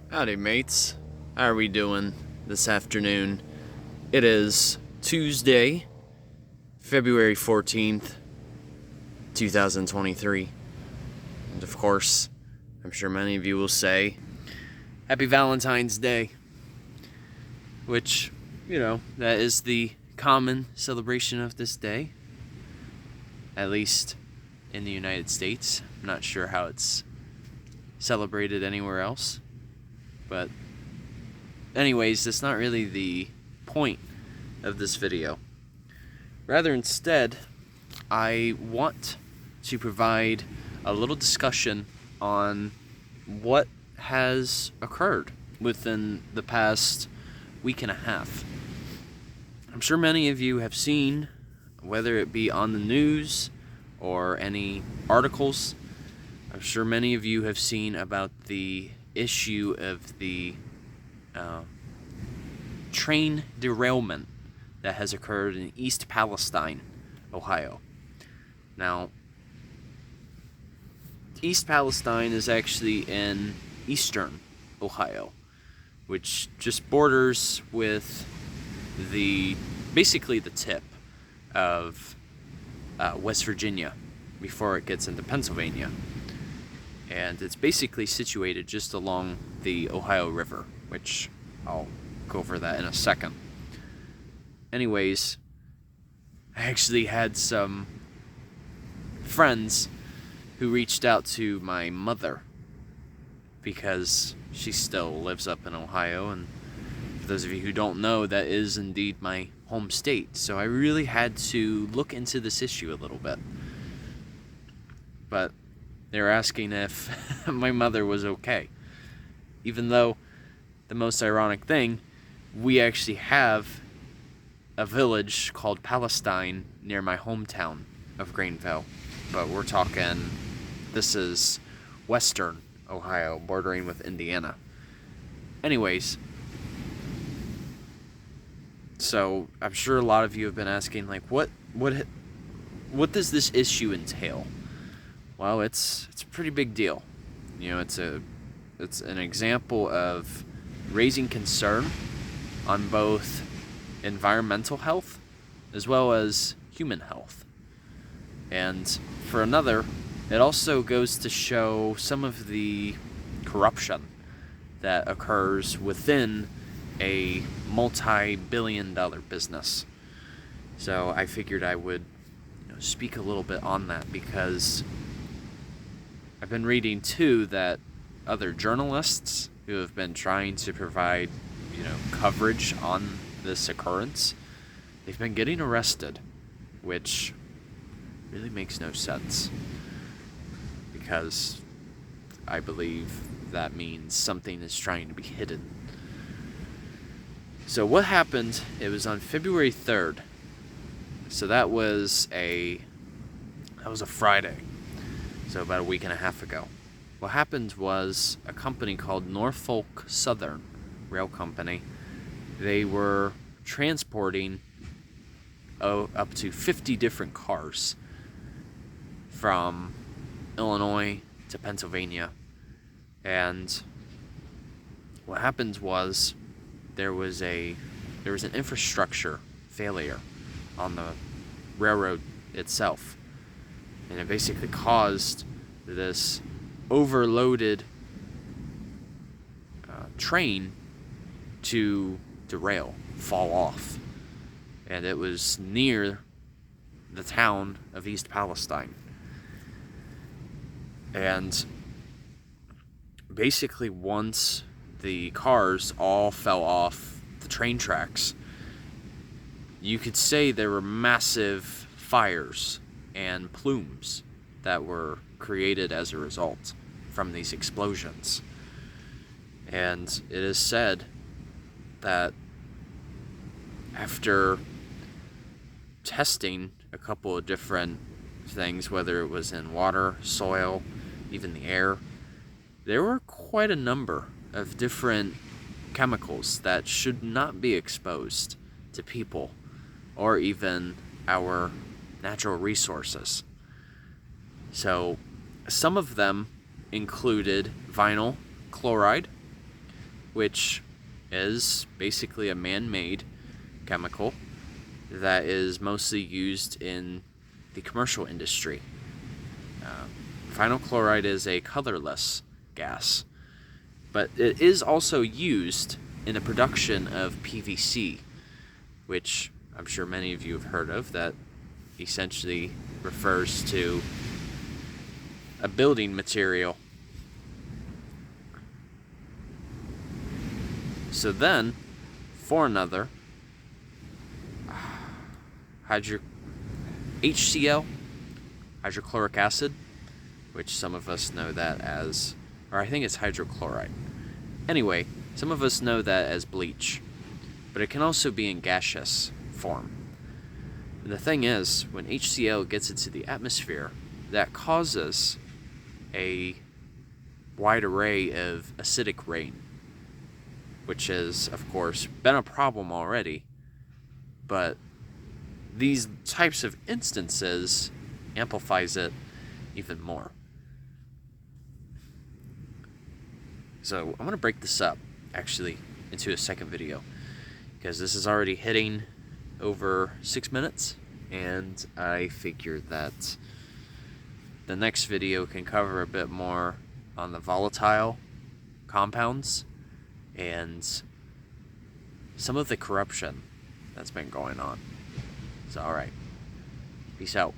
Howdy, mates. How are we doing this afternoon? It is Tuesday, February 14th, 2023. And of course, I'm sure many of you will say, Happy Valentine's Day. Which, that is the common celebration of this day. At least in the United States. I'm not sure how it's celebrated anywhere else. But anyways, that's not really the point of this video. Rather, instead, I want to provide a little discussion on what has occurred within the past week and a half. I'm sure many of you have seen, whether it be on the news or any articles, I'm sure many of you have seen about the issue of the train derailment that has occurred in East Palestine, Ohio. Now, East Palestine is actually in eastern Ohio, which just borders with basically the tip of West Virginia before it gets into Pennsylvania. And it's basically situated just along the Ohio River, which I'll go over that in a second. Anyways, I actually had some friends who reached out to my mother because she still lives up in Ohio, and for those of you who don't know, that is indeed my home state. So I really had to look into this issue a little bit. But they were asking if my mother was okay. Even though, the most ironic thing, we actually have a village called Palestine near my hometown of Greenville. But we're talking, this is western Ohio, bordering with Indiana. Anyways, so I'm sure a lot of you have been asking, like, what does this issue entail? Well, it's a pretty big deal. It's an example of raising concern on both environmental health as well as human health. And for another, it also goes to show some of the corruption that occurs within a multi-billion-dollar business. So I figured I would speak a little bit on that, because I've been reading too that other journalists who have been trying to provide, coverage on this occurrence, they've been getting arrested, which really makes no sense, because I believe that means something is trying to be hidden. So what happened, it was on February 3rd. So that was a Friday. So about a week and a half ago. What happened was a company called Norfolk Southern Rail Company, they were transporting up to 50 different cars from Illinois to Pennsylvania. And what happened was there was an infrastructure failure on the railroad itself. And it basically caused this overloaded train to derail, fall off. And it was near the town of East Palestine. And basically, once the cars all fell off the train tracks, you could say there were massive fires and plumes that were created as a result from these explosions. And it is said that after testing a couple of different things, whether it was in water, soil, even the air, there were quite a number of different chemicals that should not be exposed to people or even our natural resources. So some of them included vinyl chloride, which is basically a man-made chemical that is mostly used in the commercial industry. Vinyl chloride is a colorless gas, but it is also used in the production of PVC, which I'm sure many of you have heard of, that essentially refers to a building material. So then, for another, HCl, hydrochloric acid, which some of us know that as, or I think it's hydrochloride. Anyway, some of us know that as bleach, but it can also be in gaseous form. And the thing is, when HCl gets into the atmosphere, that causes a wide array of acidic rain, which has, of course, been a problem already, but these types of instances amplifies it even more. So I'm going to break this up, actually, into a second video, because this is already hitting over 6 minutes, and I figured that the next video can cover a bit more on the volatile compounds and some of the corruption that's been going on. So, alright. Peace out.